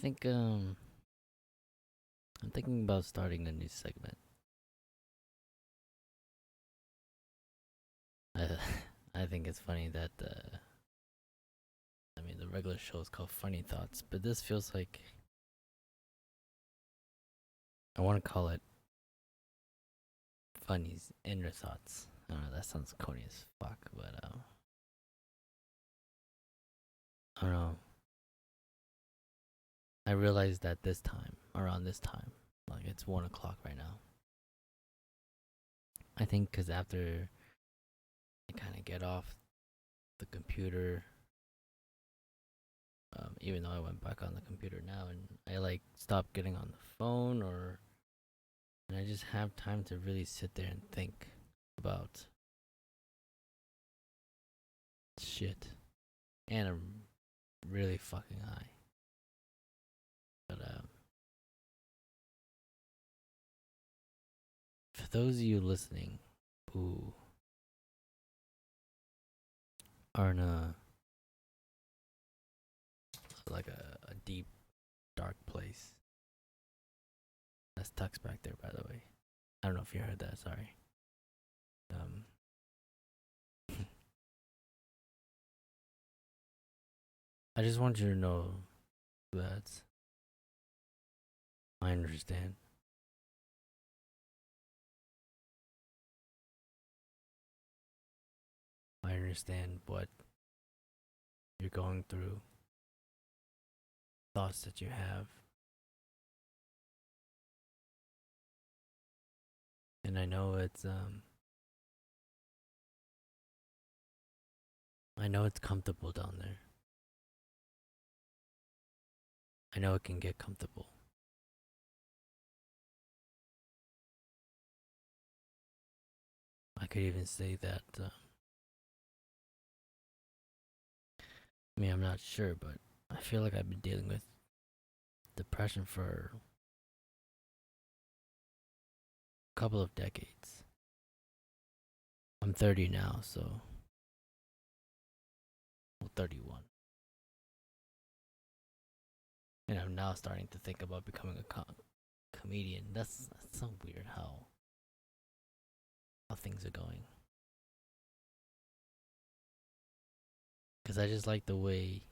think I'm thinking about starting a new segment. I I think it's funny that the regular show is called Funny Thoughts, but this feels like I want to call it Funny's Inner Thoughts. I don't know, that sounds corny as fuck, but I don't know. I realized that around this time, like it's 1 o'clock right now. I think because after I kind of get off the computer, even though I went back on the computer now and I like stopped getting on the phone and I just have time to really sit there and think about shit. And I'm really fucking high. But for those of you listening who are in a deep dark place, that's Tux back there, by the way. I don't know if you heard that. Sorry. Um, I just want you to know that I understand. I understand what you're going through, thoughts that you have, and I know it's comfortable down there. I know it can get comfortable. I could even say that. I'm not sure, but I feel like I've been dealing with depression for a couple of decades. I'm 30 now, so 31. And I'm now starting to think about becoming a comedian. That's so weird how things are going. Cause I just like the way.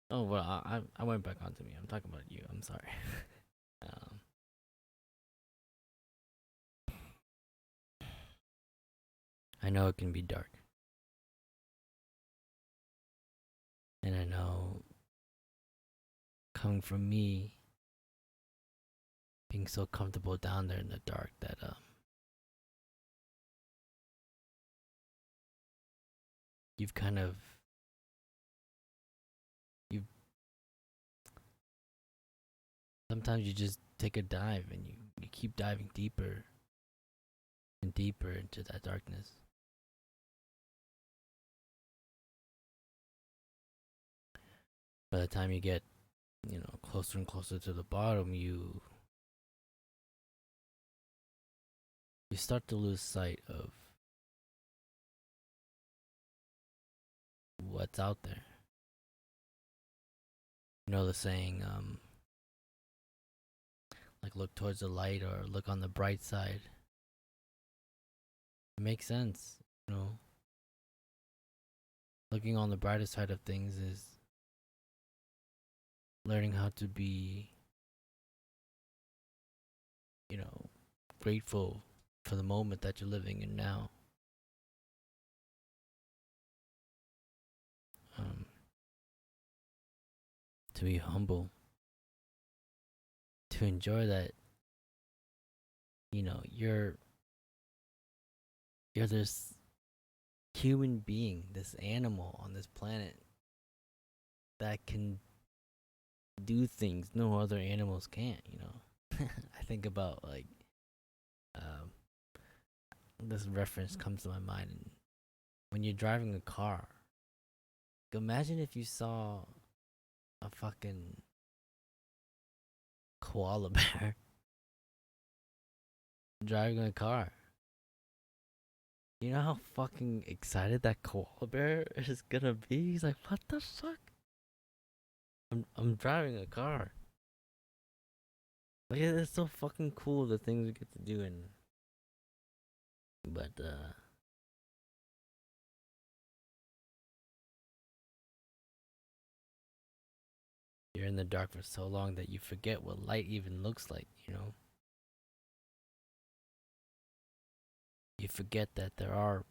Oh well, I went back onto me. I'm talking about you. I'm sorry. um, I know it can be dark, and I know coming from me being so comfortable down there in the dark that you've kind of you sometimes you just take a dive and you keep diving deeper and deeper into that darkness. By the time you get, closer and closer to the bottom, you start to lose sight of what's out there. You know the saying, like look towards the light or look on the bright side. It makes sense, you know. Looking on the brighter side of things is learning how to be, you know, grateful for the moment that you're living in now. Um, to be humble, to enjoy that, you're this human being, this animal on this planet that can do things no other animals can't. I think about like um, this reference comes to my mind and when you're driving a car. Imagine if you saw a fucking koala bear driving a car. You know how fucking excited that koala bear is gonna be? He's like, what the fuck? I'm driving a car. Like it's so fucking cool the things we get to do and but you're in the dark for so long that you forget what light even looks like, you know? You forget that there are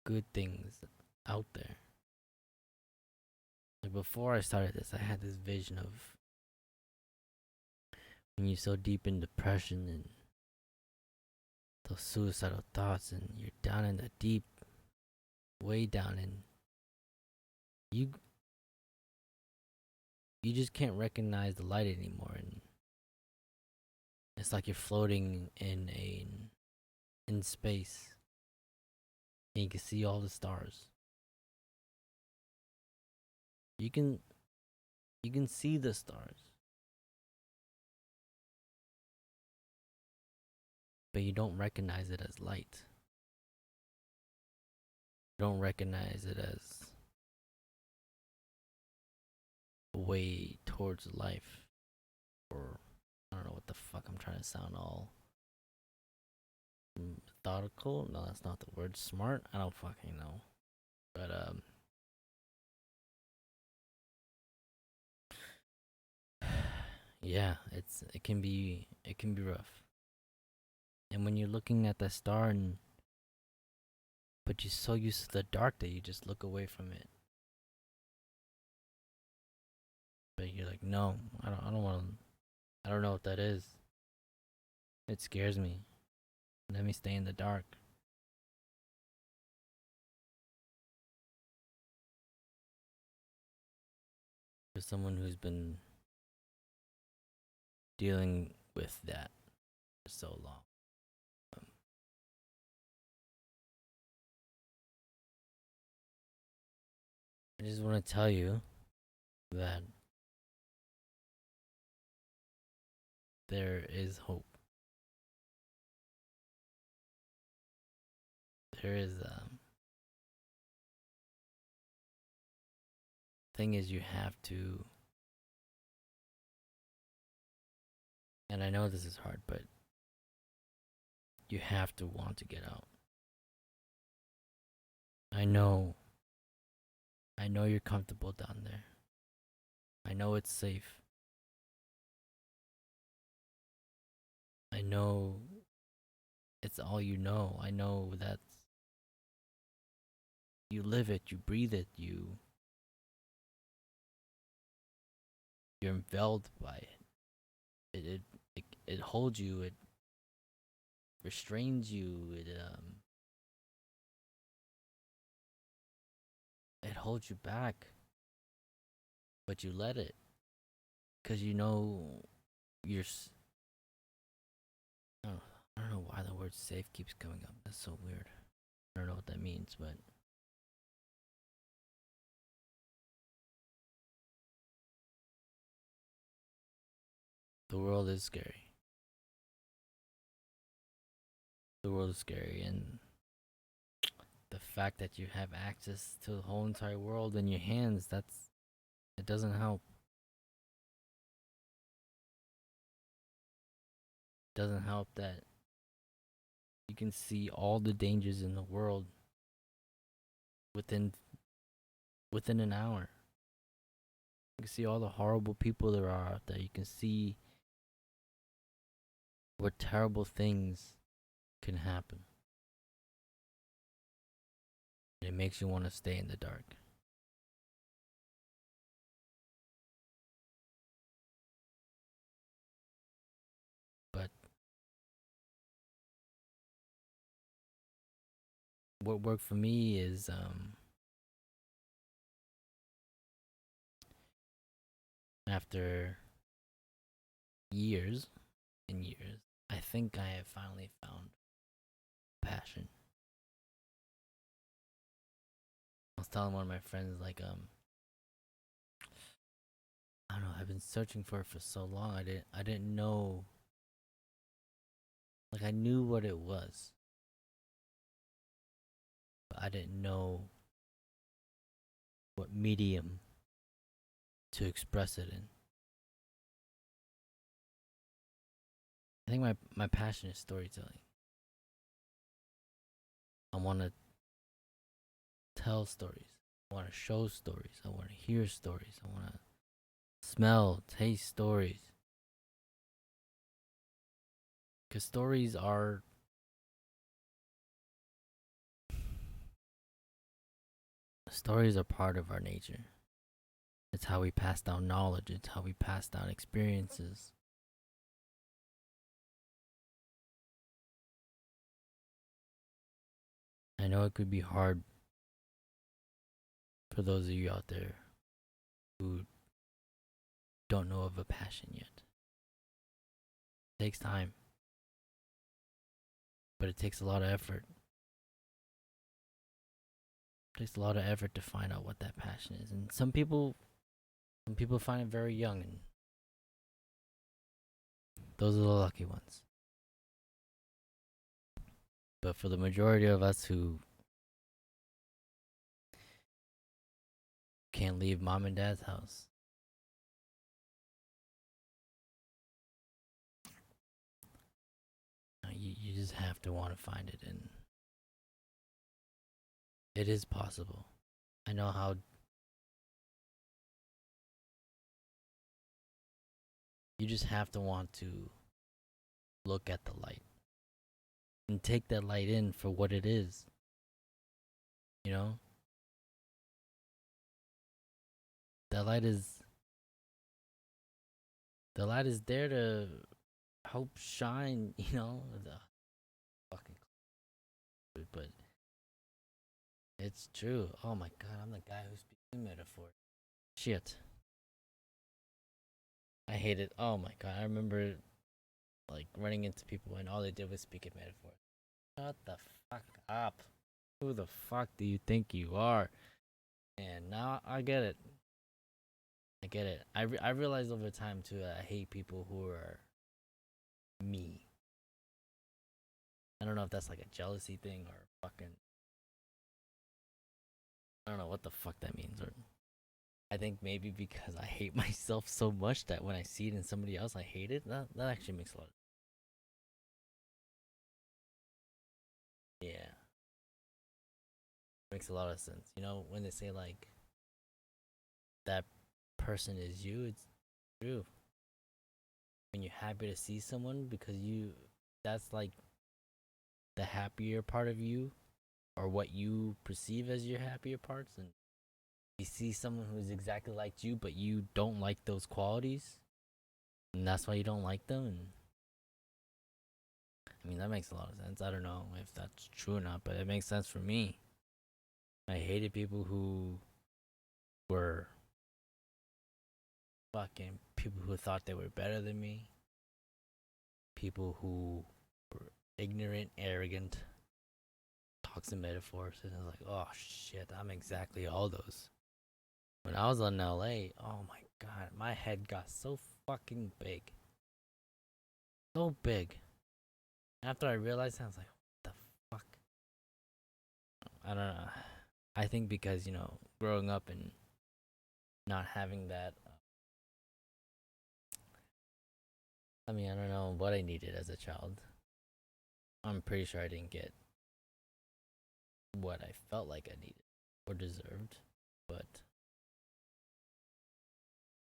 good things out there. Like before I started this, I had this vision of when you're so deep in depression and those suicidal thoughts and you're down in the deep, way down, and you you just can't recognize the light anymore, and it's like you're floating in space and you can see all the stars. You can you can see the stars, but you don't recognize it as light. You don't recognize it as a way towards life, or I don't know what the fuck I'm trying to sound all methodical. No, that's not the word. Smart. I don't fucking know. But yeah, it can be rough. And when you're looking at the star and but you're so used to the dark that you just look away from it. But you're like, no, I don't want to. I don't know what that is. It scares me. Let me stay in the dark. For someone who's been dealing with that for so long. Um, I just want to tell you that there is hope. There is thing is you have to, and I know this is hard, but you have to want to get out. I know I know you're comfortable down there. I know it's safe. I know it's all you know. I know that you live it, you breathe it, you're enveloped by it. It holds you, it restrains you, it holds you back, but you let it because you know you're. I don't, I don't know why the word safe keeps coming up. That's so weird. I don't know what that means, but the world is scary. The world is scary, and the fact that you have access to the whole entire world in your hands, that's it doesn't help. It doesn't help that you can see all the dangers in the world within within an hour. You can see all the horrible people there are out there. You can see where terrible things can happen. And it makes you want to stay in the dark. But what worked for me is after years and years, I think I have finally found passion. I was telling one of my friends like I don't know, I've been searching for it for so long. I didn't know, like I knew what it was, but I didn't know what medium to express it in. I think my passion is storytelling. I want to tell stories. I want to show stories. I want to hear stories. I want to smell, taste stories. Because stories are part of our nature. It's how we pass down knowledge. It's how we pass down experiences. I know it could be hard for those of you out there who don't know of a passion yet. It takes time, but it takes a lot of effort. It takes a lot of effort to find out what that passion is. And some people find it very young, and those are the lucky ones. But for the majority of us who can't leave mom and dad's house, you just have to want to find it, and it is possible. I know how you just have to want to look at the light and take that light in for what it is. You know? That light is there to help shine, the fucking but it's true. Oh my god, I'm the guy who speaks in metaphor. Shit. I hate it. Oh my god, I remember like running into people and all they did was speak in metaphor. Shut the fuck up. Who the fuck do you think you are? And now I get it. I get it. I realized over time too that I hate people who are me. I don't know if that's like a jealousy thing or fucking. I don't know what the fuck that means. Or I think maybe because I hate myself so much that when I see it in somebody else, I hate it. That actually makes a lot. Yeah, makes a lot of sense. You know when they say like that person is you, it's true. When you're happy to see someone because that's like the happier part of you or what you perceive as your happier parts, and you see someone who's exactly like you but you don't like those qualities and that's why you don't like them. And I mean that makes a lot of sense. I don't know if that's true or not, but it makes sense for me. I hated people who were fucking people who thought they were better than me, people who were ignorant, arrogant, talks in metaphors, and I was like, oh shit, I'm exactly all those. When I was in LA, oh my god, my head got so fucking big. So big. After I realized, I was like, what the fuck? I don't know. I think because, growing up and not having that. I mean, I don't know what I needed as a child. I'm pretty sure I didn't get what I felt like I needed or deserved. But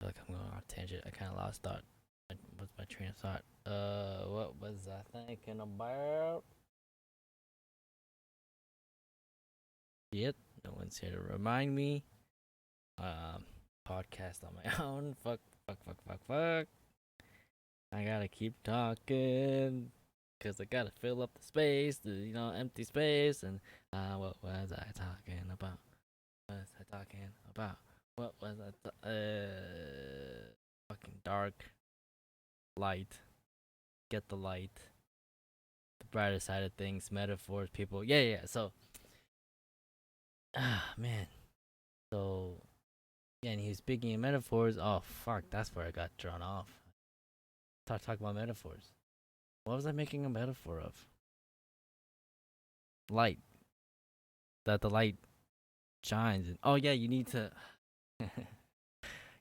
I feel like I'm going off tangent. I kind of lost thought. What's my train of thought? What was I thinking about? Yet, no one's here to remind me. Podcast on my own. Fuck. I gotta keep talking because I gotta fill up the space, the empty space. And what was I talking about? What was I talking about? What was fucking dark, light. Get the light. The brighter side of things, metaphors, people. Yeah. So, man. So, yeah, and he was speaking in metaphors. Oh fuck, that's where I got drawn off. Talk about metaphors. What was I making a metaphor of? Light. That the light shines. And, oh yeah, you need to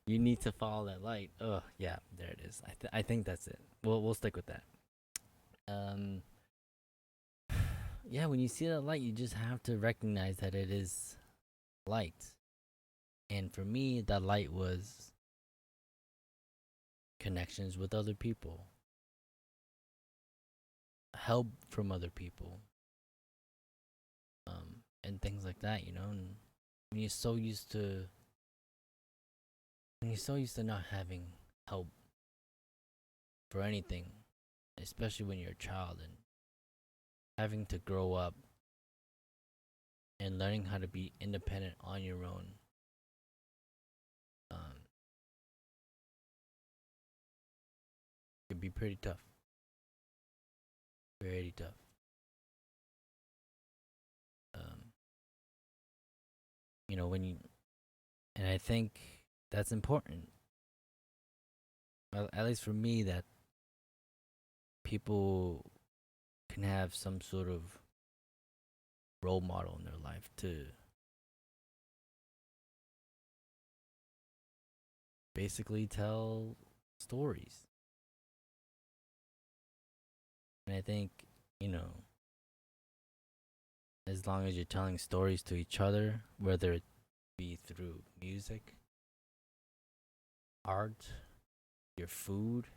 You need to follow that light. Oh, yeah, there it is. I think that's it. We'll stick with that. Um, yeah, when you see that light, you just have to recognize that it is light. And for me, that light was connections with other people, help from other people, and things like that. And when you're so used to when you're so used to not having help for anything, especially when you're a child and having to grow up and learning how to be independent on your own, um, could be pretty tough. Pretty tough. Um, when you and I think that's important. Well, at least for me, that people can have some sort of role model in their life to basically tell stories. And I think, you know, as long as you're telling stories to each other, whether it be through music, art, your food,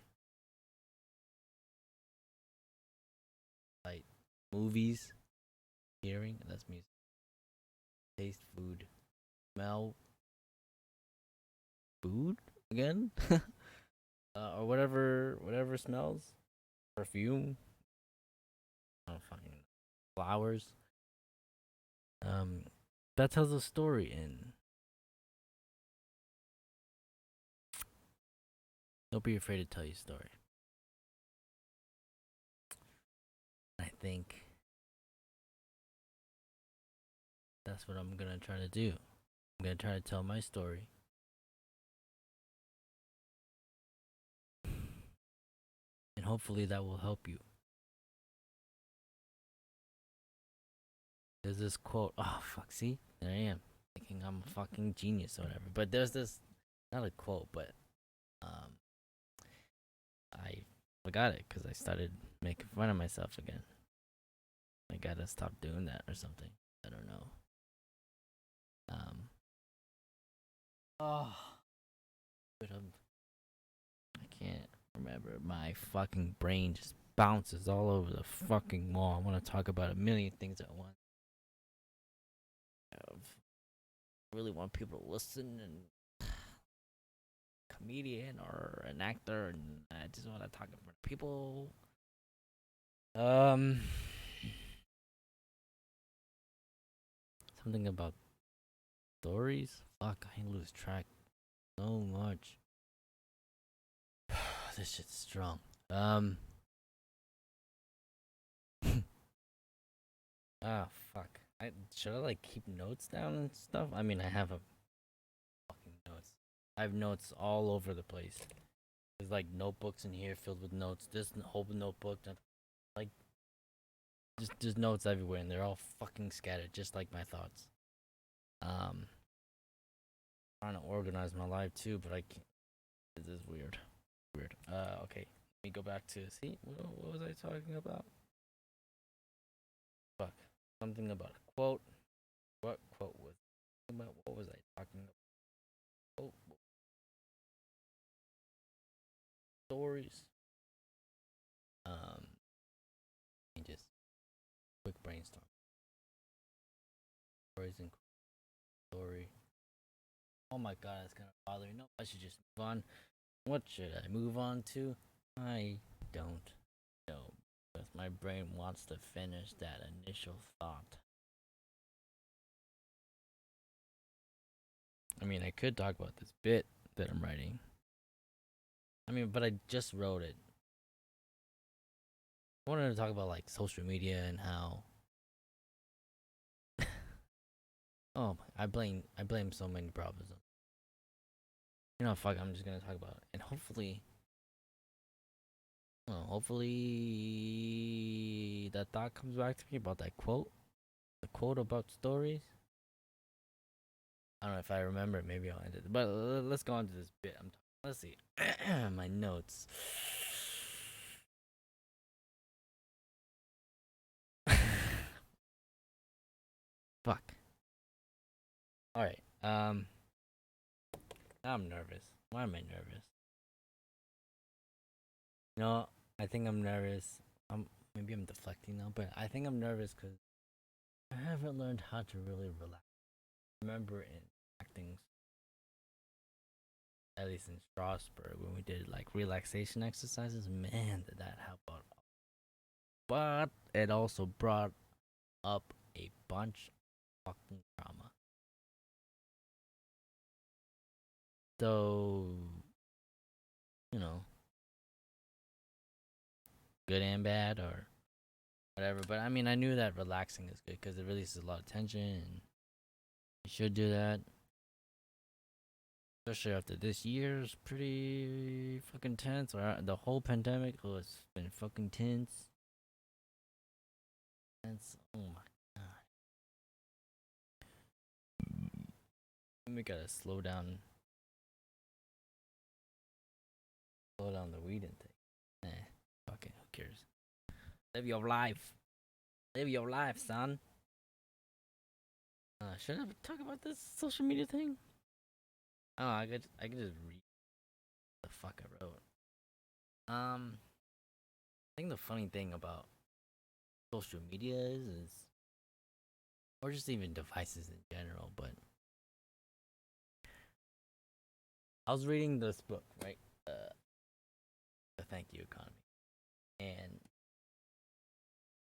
like movies, hearing, that's music, taste food, smell food again, or whatever smells, perfume, I don't fucking know, flowers. Um, that tells a story, and don't be afraid to tell your story. I think that's what I'm gonna try to do. I'm gonna try to tell my story, and hopefully that will help you. There's this quote. Oh fuck! See, there I am, thinking I'm a fucking genius or whatever. But there's this, not a quote, but um, I forgot it because I started making fun of myself again. I gotta stop doing that or something. I don't know. Um. Oh, but I can't remember. My fucking brain just bounces all over the fucking wall. I want to talk about a million things at once. I really want people to listen and comedian or an actor, and I just want to talk in front of people. Um, something about stories. Fuck, I lose track so much. This shit's strong. Ah, fuck. Should I like keep notes down and stuff? I mean, I have a fucking notes. I have notes all over the place. There's like notebooks in here filled with notes. This whole notebook, like just notes everywhere, and they're all fucking scattered, just like my thoughts. Um, Trying to organize my life too, but I can't. This is weird. Weird. Okay. Let me go back to see. What was I talking about? Fuck. Something about a quote. What quote was? About what was I talking about? Oh, stories. And just quick brainstorm. Stories and story. Oh my god, it's gonna bother me. No, I should just move on. What should I move on to? I don't know. Because my brain wants to finish that initial thought. I mean, I could talk about this bit that I'm writing. I mean, but I just wrote it. I wanted to talk about like social media and how. Oh, I blame so many problems. Fuck. I'm just gonna talk about it, and hopefully that thought comes back to me about that quote, the quote about stories. I don't know if I remember it. Maybe I'll end it. But let's go on to this bit. Let's see. My notes. Fuck. All right. Now I'm nervous. Why am I nervous? You know, I think I'm nervous. Maybe I'm deflecting now, but I think I'm nervous because I haven't learned how to really relax. Remember in acting, at least in Strasbourg, when we did like relaxation exercises, man, did that help out. But it also brought up a bunch of fucking trauma. So, you know, good and bad or whatever. But I mean, I knew that relaxing is good because it releases a lot of tension and you should do that. Especially after this year's pretty fucking tense, or the whole pandemic has been fucking tense. Oh my god. We gotta slow down the weed intake. Fuck it, who cares? Live your life. Live your life, son. Should I talk about this social media thing? Oh, I could just read the fuck I wrote. I think the funny thing about social media is, or just even devices in general, but I was reading this book, right? The Thank You Economy, and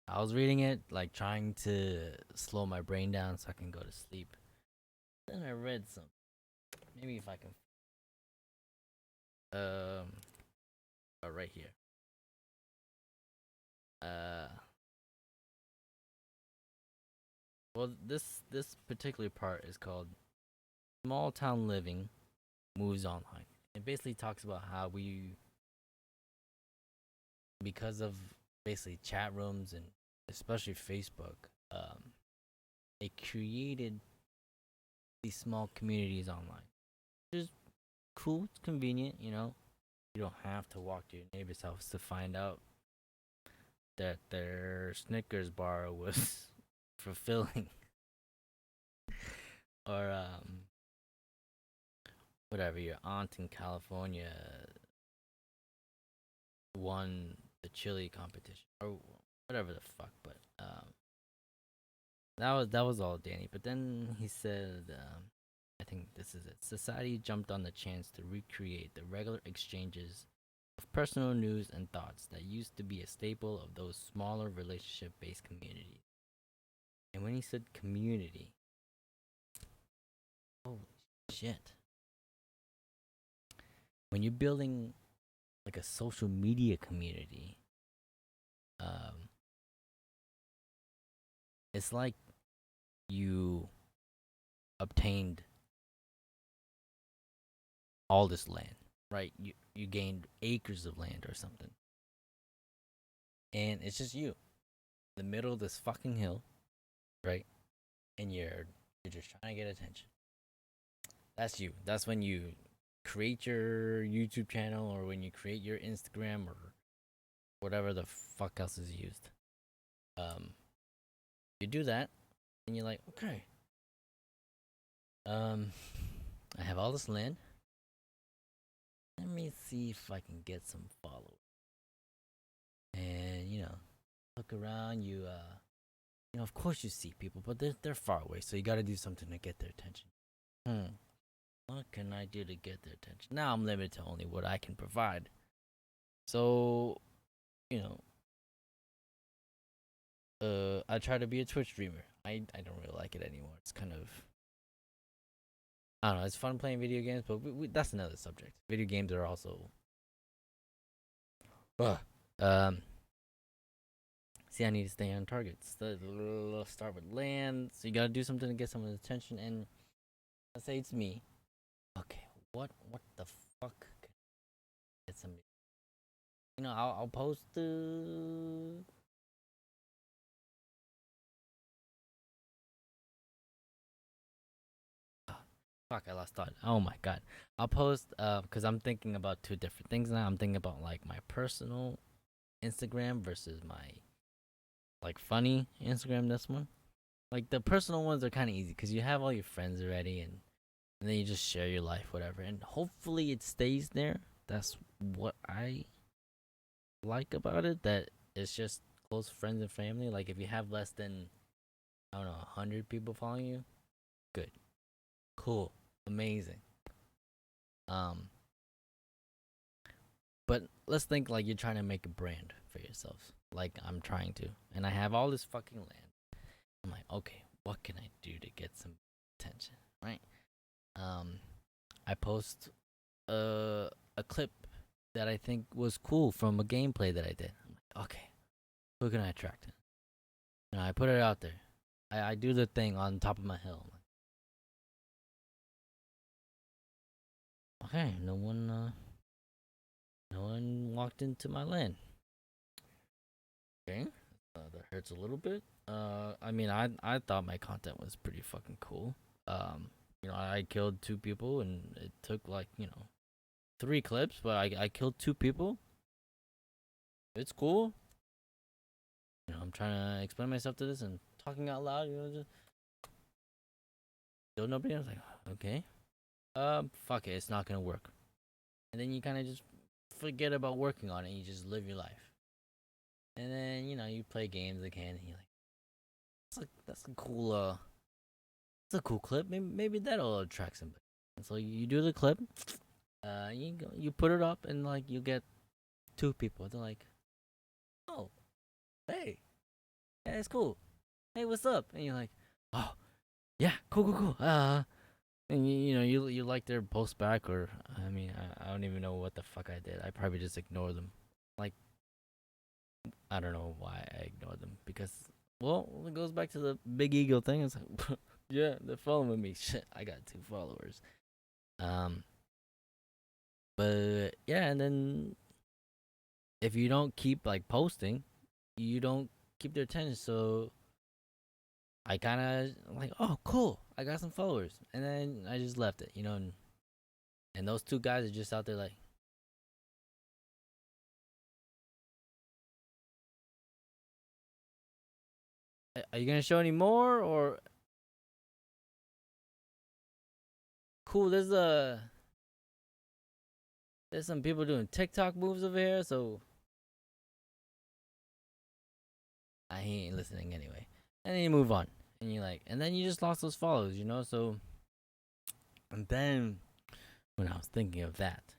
I was reading it like trying to slow my brain down so I can go to sleep. Then I read some. Maybe if I can. Oh, right here. Uh, well, this particular part is called "Small Town Living Moves Online." It basically talks about how we, because of basically chat rooms and especially Facebook, it created these small communities online. Which is cool. It's convenient, you know. You don't have to walk to your neighbor's house to find out that their Snickers bar was fulfilling, or whatever, your aunt in California won the chili competition or whatever the fuck. But that was all Danny. But then he said, I think this is it. Society jumped on the chance to recreate the regular exchanges of personal news and thoughts that used to be a staple of those smaller relationship-based communities. And when he said community, holy shit. When you're building like a social media community, um, it's like you obtained all this land, right? You gained acres of land or something, and it's just you, in the middle of this fucking hill, right? And you're just trying to get attention. That's you. That's when you create your YouTube channel or when you create your Instagram or whatever the fuck else is used. Um, you do that, and you're like, okay, um, I have all this land. Let me see if I can get some followers. And look around. Of course you see people, but they're far away, so you got to do something to get their attention. What can I do to get their attention? Now I'm limited to only what I can provide. So, you I try to be a Twitch streamer. I don't really like it anymore. It's kind of, I don't know. It's fun playing video games, but that's another subject. Video games are also, ugh. See, I need to stay on target. Start with land. So you gotta do something to get someone's attention. And let's say it's me. Okay, what the fuck can get somebody? I'll post the. Fuck, I lost thought. Oh my god. I'll post because I'm thinking about two different things now. I'm thinking about like my personal Instagram versus my like funny Instagram. This one, like the personal ones are kind of easy because you have all your friends already, and then you just share your life, whatever, and hopefully it stays there. That's what I like about it. That it's just close friends and family. Like if you have less than I don't know 100 people following you, good, cool, amazing. Um, but let's think like you're trying to make a brand for yourself, like I'm trying to, and I have all this fucking land. I'm like, okay, what can I do to get some attention, right? Um, I post a clip that I think was cool from a gameplay that I did. I'm like, okay, who can I attract? And I put it out there. I do the thing on top of my hill. I'm like, okay, no one walked into my land. Okay, that hurts a little bit. I mean, I thought my content was pretty fucking cool. I killed two people, and it took like three clips, but I killed two people. It's cool. I'm trying to explain myself to this and talking out loud. Just still nobody. I was like, okay, fuck it, it's not gonna work. And then you kind of just forget about working on it. You just live your life, and then you play games again, and you're like, that's a cool it's a cool clip. Maybe that'll attract somebody. And so you do the clip. You put it up, and like you get two people. They're like, oh, hey, yeah, it's cool. Hey, what's up? And you're like, oh, yeah, cool. And you like their post back, or I mean, I don't even know what the fuck I did. I probably just ignored them. Like, I don't know why I ignored them because, well, it goes back to the big ego thing. It's like, yeah, they're following me. Shit, I got 2 followers. Um, but yeah, and then if you don't keep like posting, you don't keep their attention. So I kind of like, oh, cool, I got some followers, and then I just left it, and those two guys are just out there like, are you gonna show any more or cool? There's some people doing TikTok moves over here, so I ain't listening anyway. And then you move on, and you're like, and then you just lost those followers, So, and then when I was thinking of that,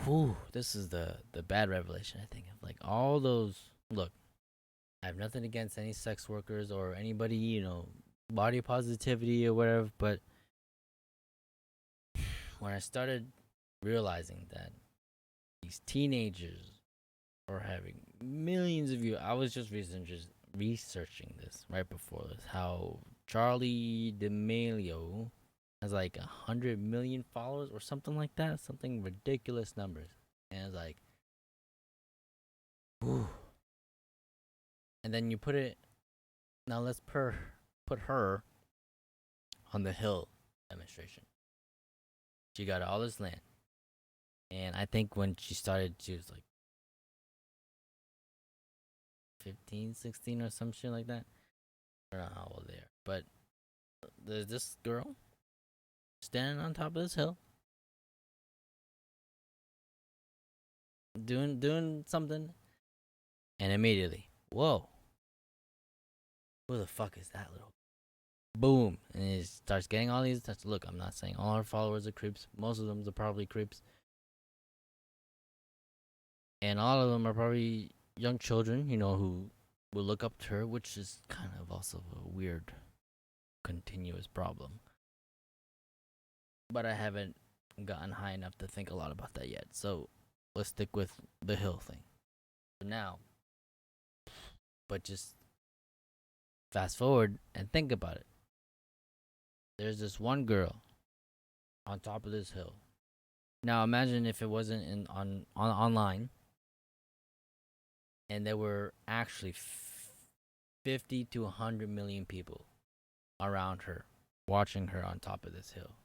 whew, this is the bad revelation I think of. Like all those. Look, I have nothing against any sex workers or anybody, body positivity or whatever, but when I started realizing that these teenagers are having millions of views, I was just researching this right before this. How Charlie D'Amelio has like 100 million followers or something like that, something ridiculous numbers, and it's like, ooh. And then you put it now. Put her on the Hill demonstration. She got all this land, and I think when she started, she was like 15, 16 or some shit like that. I don't know how old they are. But there's this girl standing on top of this hill doing something, and immediately, whoa, who the fuck is that little boom? And it starts getting all these touches. Look, I'm not saying all her followers are creeps. Most of them are probably creeps. And all of them are probably young children, who will look up to her, which is kind of also a weird continuous problem. But I haven't gotten high enough to think a lot about that yet. So let's stick with the hill thing. So now, but just fast forward and think about it. There's this one girl on top of this hill. Now imagine if it wasn't on online, and there were actually 50 to 100 million people around her. watching her on top of this hill.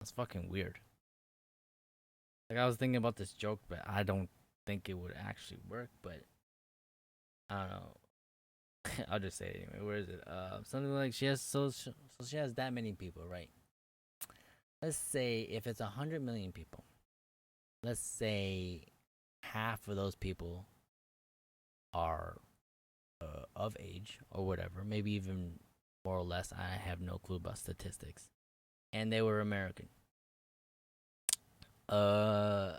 That's fucking weird. Like, I was thinking about this joke, but I don't think it would actually work. But I don't know. I'll just say it anyway. Where is it? Something like she has so she has that many people, right? Let's say if it's 100 million people, let's say half of those people are of age or whatever, maybe even more or less. I have no clue about statistics, and they were American. Uh,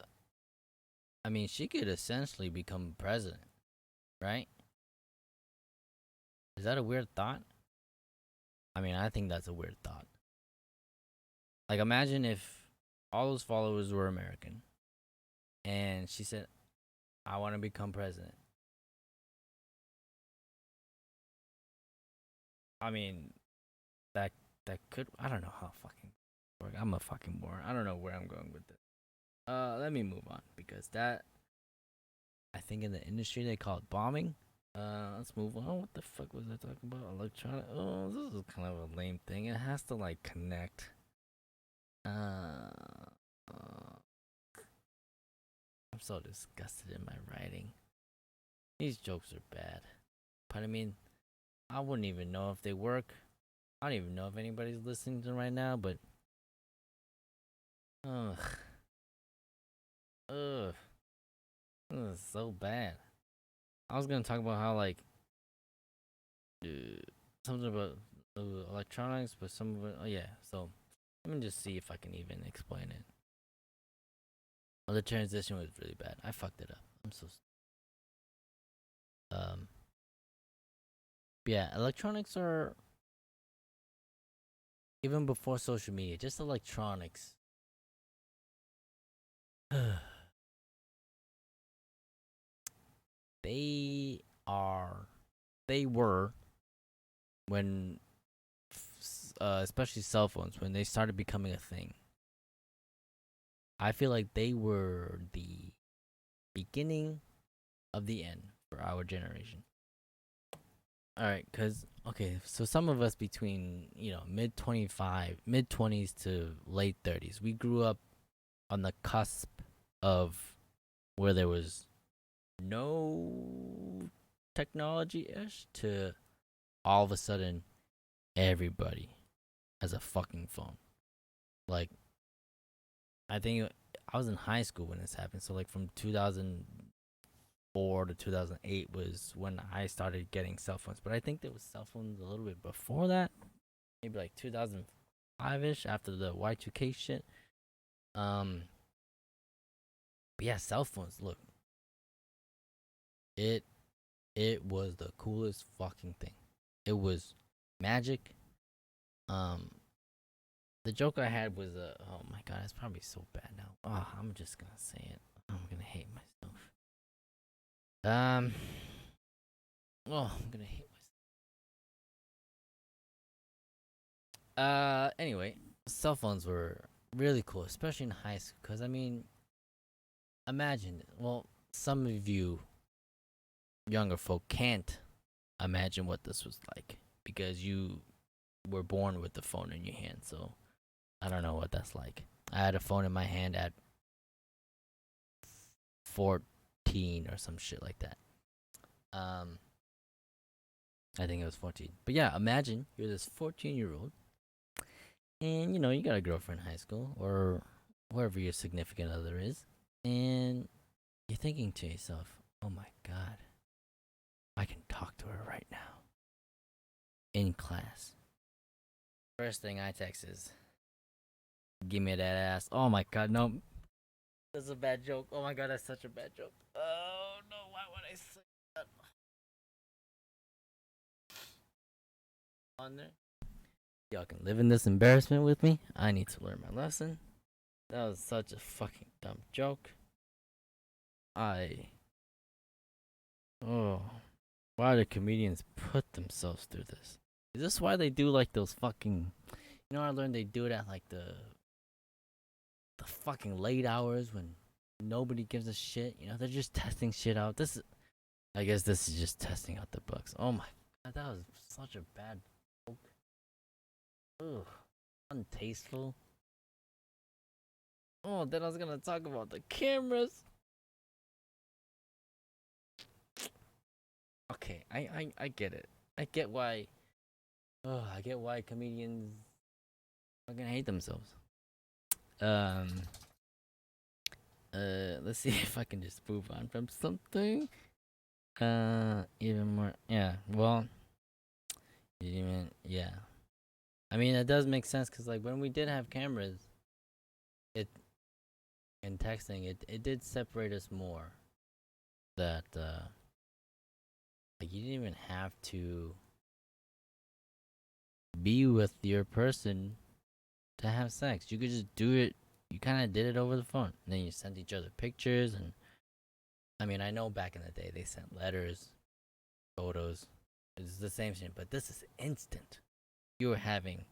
I mean, she could essentially become president, right? Is that a weird thought? I mean, I think that's a weird thought. Like, imagine if all those followers were American, and she said, "I want to become president." I mean, that that could. I don't know how fucking work. I'm a fucking moron. I don't know where I'm going with this. Let me move on because that I think in the industry they call it bombing. Let's move on. What the fuck was I talking about? Electronic. Oh, this is kind of a lame thing. It has to like connect. I'm so disgusted in my writing. These jokes are bad. But I mean, I wouldn't even know if they work. I don't even know if anybody's listening to them right now, but ugh. Ugh. This is so bad. I was gonna talk about how like something about electronics, but some of it. Oh yeah. So let me just see if I can even explain it. Well, the transition was really bad. I fucked it up. I'm so. Um. Yeah, electronics are even before social media. Just electronics. they are. They were when, especially cell phones, when they started becoming a thing. I feel like they were the beginning of the end for our generation. All right, cuz okay, so some of us between, mid 20s to late 30s, we grew up on the cusp of where there was no technology-ish to all of a sudden everybody has a fucking phone. Like, I think I was in high school when this happened. So like from 2004 to 2008 was when I started getting cell phones. But I think there was cell phones a little bit before that, maybe like 2005 ish after the Y2K shit. Um, but yeah, cell phones. Look, it it was the coolest fucking thing. It was magic. Um, the joke I had was oh my god, it's probably so bad now. Oh, I'm just gonna say it. I'm gonna hate myself. Um, oh, I'm gonna hate myself. Anyway, cell phones were really cool, especially in high school. Cause I mean, imagine. Well, some of you younger folk can't imagine what this was like because you were born with the phone in your hand. So I don't know what that's like. I had a phone in my hand at 14 or some shit like that. Um, I think it was 14. But yeah, imagine you're this 14-year-old and you got a girlfriend in high school or wherever your significant other is, and you're thinking to yourself, "Oh my god, I can talk to her right now in class." First thing I text is, "Give me that ass." Oh my god, no. That's a bad joke. Oh my god, that's such a bad joke. Oh no, why would I say that on there? Y'all can live in this embarrassment with me. I need to learn my lesson. That was such a fucking dumb joke. I. Oh. Why do comedians put themselves through this? Is this why they do like those fucking. I learned they do it at like the fucking late hours when nobody gives a shit. They're just testing shit out. I guess this is just testing out the books. Oh my That was such a bad joke. Ugh, untasteful. Oh, then I was gonna talk about the cameras. Okay, I get it. I get why. Oh, I get why comedians fucking hate themselves. Um. Let's see if I can just move on from something. Even more. Yeah. Well. Even. Yeah. I mean, it does make sense because like when we did have cameras, it and texting, it did separate us more. That like you didn't even have to be with your person to have sex. You could just do it. You kind of did it over the phone. And then you sent each other pictures. And I mean, I know back in the day they sent letters, photos. It's the same thing, but this is instant. You were having.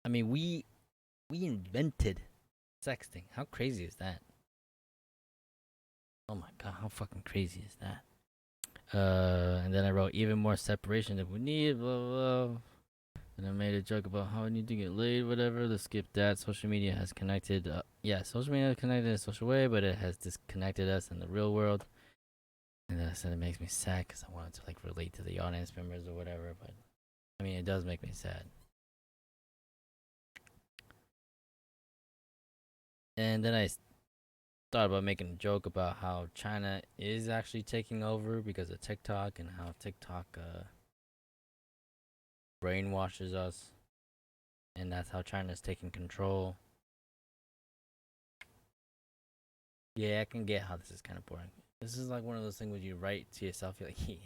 I mean, we invented sexting. How crazy is that? Oh my god, how fucking crazy is that? And then I wrote even more separation if we need, blah blah. Blah. And I made a joke about how I need to get laid, whatever. Let's skip that. Social media has connected. Yeah, social media has connected in a social way, but it has disconnected us in the real world. And then I said it makes me sad because I wanted to like relate to the audience members or whatever. But I mean, it does make me sad. And then I thought about making a joke about how China is actually taking over because of TikTok and how TikTok brainwashes us, and that's how China's taking control. Yeah, I can get how this is kind of boring. This is like one of those things where you write to yourself, you're like, yeah,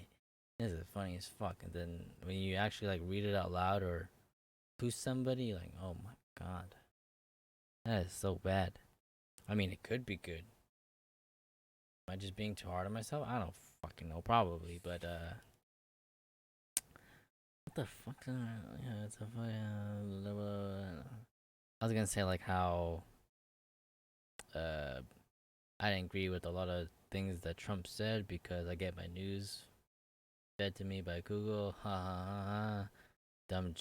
this is funny as fuck. And then when you actually like read it out loud or to somebody, you're like, oh my god, that is so bad. I mean, it could be good. Am I just being too hard on myself? I don't fucking know, probably. But what the fuck? Yeah, it's a I was gonna say like how uh I didn't agree with a lot of things that Trump said because I get my news fed to me by Google. Ha ha ha ha. Dumb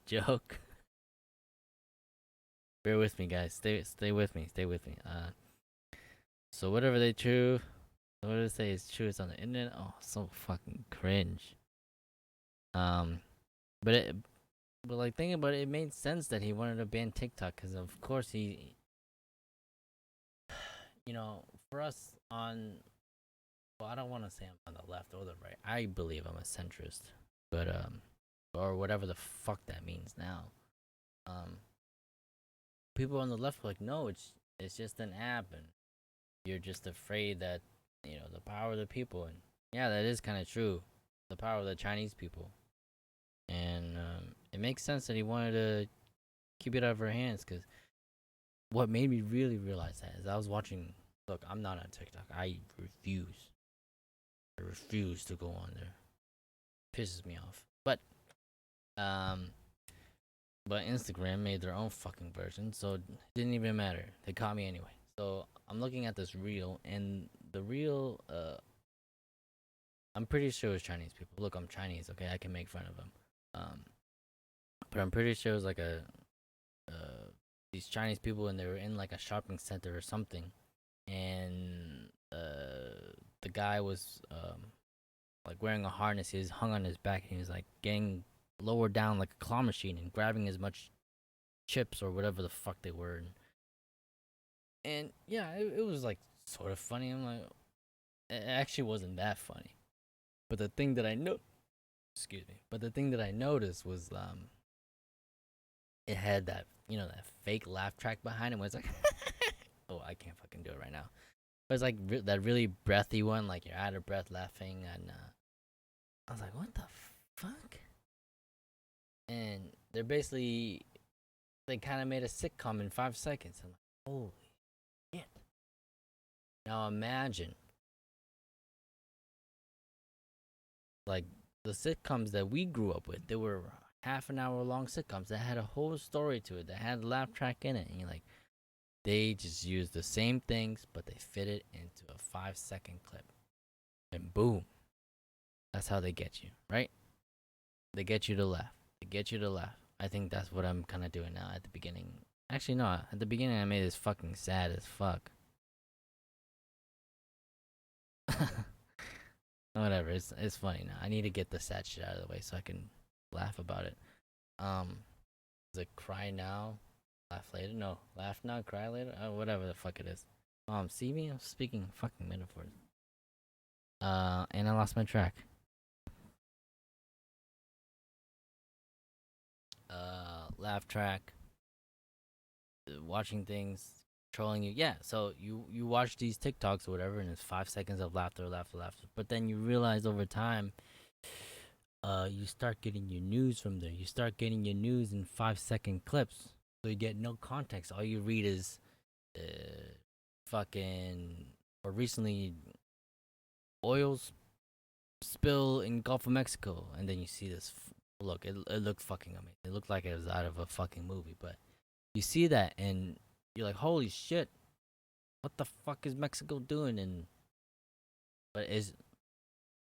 joke. Bear with me, guys. Stay with me. Stay with me. So whatever they true, whatever they say is true. It's on the internet. Oh, so fucking cringe. Um, but like thinking about it, it made sense that he wanted to ban TikTok because of course for us on, well, I don't want to say I'm on the left or the right. I believe I'm a centrist, but or whatever the fuck that means now. Um, people on the left are like, no, it's just an app, and you're just afraid that the power of the people, and yeah, that is kind of true, the power of the Chinese people, and it makes sense that he wanted to keep it out of our hands. Because what made me really realize that is I was watching. Look, I'm not on TikTok. I refuse. I refuse to go on there. Pisses me off. Um, but Instagram made their own fucking version, so it didn't even matter. They caught me anyway. So I'm looking at this reel, and the reel, I'm pretty sure it's Chinese people. Look, I'm Chinese, okay? I can make fun of them. Um, but I'm pretty sure it was like these Chinese people, and they were in like a shopping center or something, and the guy was like wearing a harness. He was hung on his back, and he was like getting lowered down like a claw machine and grabbing as much chips or whatever the fuck they were. And yeah, it was like sort of funny. I'm like, it actually wasn't that funny. But the thing that I know, excuse me, but the thing that I noticed was it had that that fake laugh track behind it. Where it's like, oh, I can't fucking do it right now. But it's like that really breathy one, like you're out of breath laughing, and I was like, what the fuck? And they're basically they kind of made a sitcom in 5 seconds. I'm like, holy shit! Now imagine like the sitcoms that we grew up with. They were half an hour long sitcoms that had a whole story to it, that had a laugh track in it, and you're like, they just used the same things, but they fit it into a 5 second clip, and boom, That's how they get you, right? They get you to laugh. They get you to laugh. I think that's what I'm kind of doing now at the beginning. Actually, no. At the beginning, I made this fucking sad as fuck. Whatever. It's funny now. I need to get the sad shit out of the way so I can laugh about it. Um, is it cry now, laugh later? No, laugh now, cry later. Whatever the fuck it is. See me? I'm speaking fucking metaphors. And I lost my track. Laugh track. Watching things, trolling you. Yeah. So you watch these TikToks or whatever, and it's 5 seconds of laughter, laughter, laughter. But then you realize over time, you start getting your news from there. You start getting your news in 5 second clips. So you get no context. All you read is fucking, or recently, oil spill in Gulf of Mexico. And then you see this. Look, it looked fucking amazing. It looked like it was out of a fucking movie. But you see that and you're like, holy shit. What the fuck is Mexico doing? And, but is,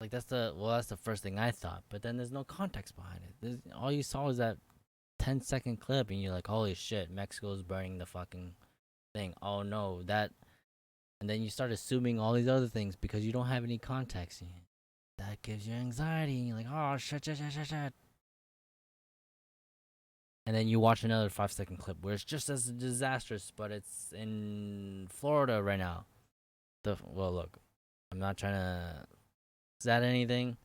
like, that's the first thing I thought. But then there's no context behind it. All you saw was that 10-second clip, and you're like, holy shit, Mexico's burning the fucking thing. Oh no, that. And then you start assuming all these other things because you don't have any context. That gives you anxiety, and you're like, oh shit, shit, shit, shit, shit. And then you watch another 5 second clip where it's just as disastrous, but it's in Florida right now. Well, look, I'm not trying to sad anything.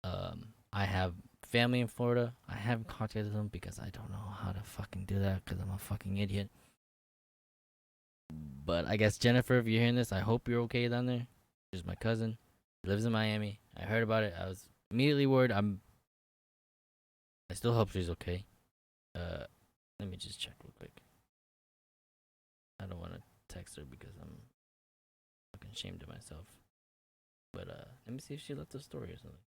I have family in Florida. I haven't contacted them because I don't know how to fucking do that because I'm a fucking idiot. But I guess Jennifer, if you're hearing this, I hope you're okay down there. She's my cousin. She lives in Miami. I heard about it. I was immediately worried. I still hope she's okay. Let me just check real quick. I don't want to text her because I'm fucking ashamed of myself. But let me see if she left a story or something.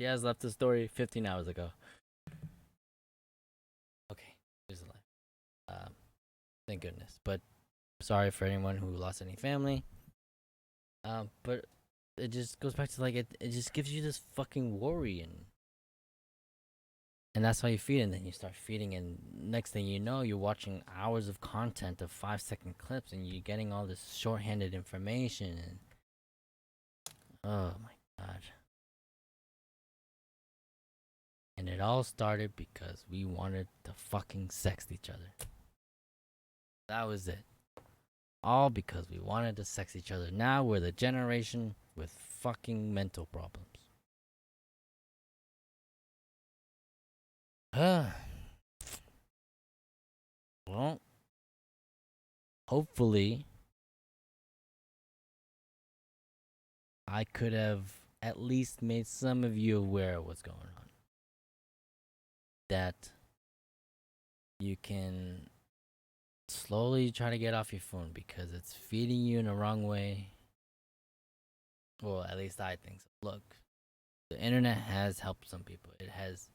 She has left a story 15 hours ago. Okay, she's alive. Thank goodness. But sorry for anyone who lost any family. But it just goes back to like it just gives you this fucking worry and that's how you feed, and then you start feeding, and next thing you know, you're watching hours of content of 5 second clips, and you're getting all this shorthanded information, and oh my god. And it all started because we wanted to fucking sex each other. That was it. All because we wanted to sex each other. Now we're the generation with fucking mental problems. Well, hopefully, I could have at least made some of you aware of what's going on. That you can slowly try to get off your phone because it's feeding you in the wrong way. Well, at least I think so. Look, the internet has helped some people. It has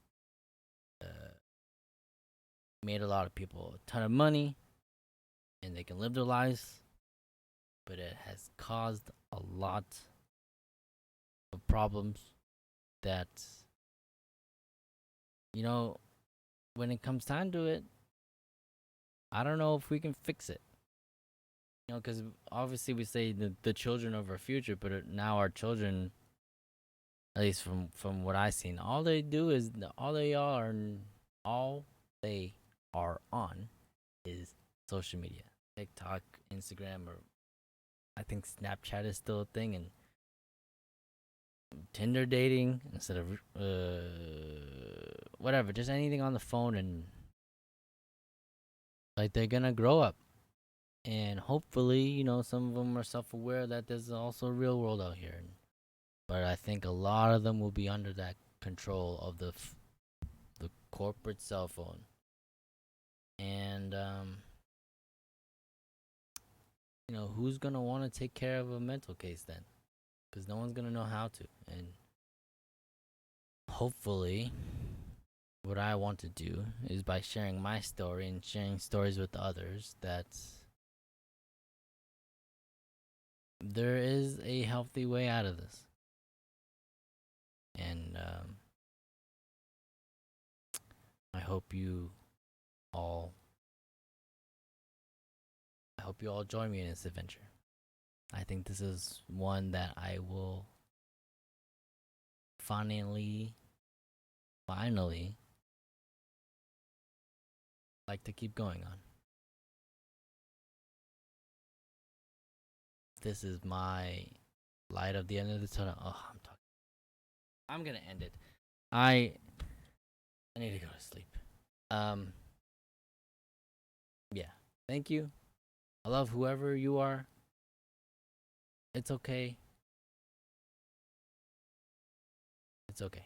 made a lot of people a ton of money and they can live their lives, but it has caused a lot of problems that, you know, when it comes time to it, I don't know if we can fix it. You know, because obviously we say the children of our future, but now our children, at least from what I've seen, all they do is all they are on is social media, TikTok, Instagram, or I think Snapchat is still a thing, and Tinder dating instead of whatever, just anything on the phone, and like they're gonna grow up, and hopefully, you know, some of them are self-aware that there's also a real world out here, but I think a lot of them will be under that control of the corporate cell phone, and you know, who's gonna want to take care of a mental case then? Because no one's gonna know how to, and hopefully what I want to do is by sharing my story and sharing stories with others that there is a healthy way out of this. And I hope you all I hope you all join me in this adventure. I think this is one that I will finally like to keep going on. This is my light of the end of the tunnel. Oh, I'm gonna end it. I need to go to sleep. Um, yeah. Thank you. I love whoever you are. It's okay. It's okay.